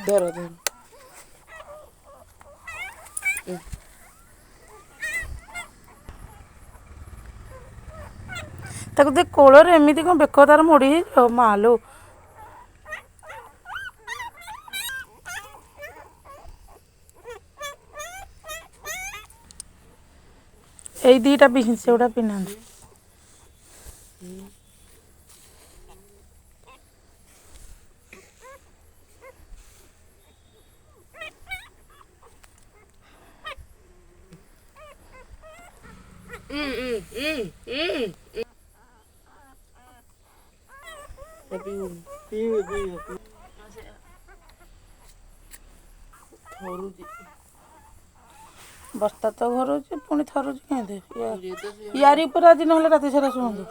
ଧର ଧର ତାକୁ ଦେ କୋଳରେ ଏମିତି କ'ଣ ବେକ ତାର ମୋଡ଼ି ହେଇଯିବ ମାଲୋ। ଏଇ ଦିଟା ବି ସେଗୁଡ଼ା ପିନାନ୍ତି। ବସ୍ତା ତ ଘରୁଛି ପୁଣି ଥରୁଛି କେମିତି ୟାରି ଉପରେ ଆଜି ନହେଲେ ରାତି ସାରା ଶୁଅନ୍ତୁ।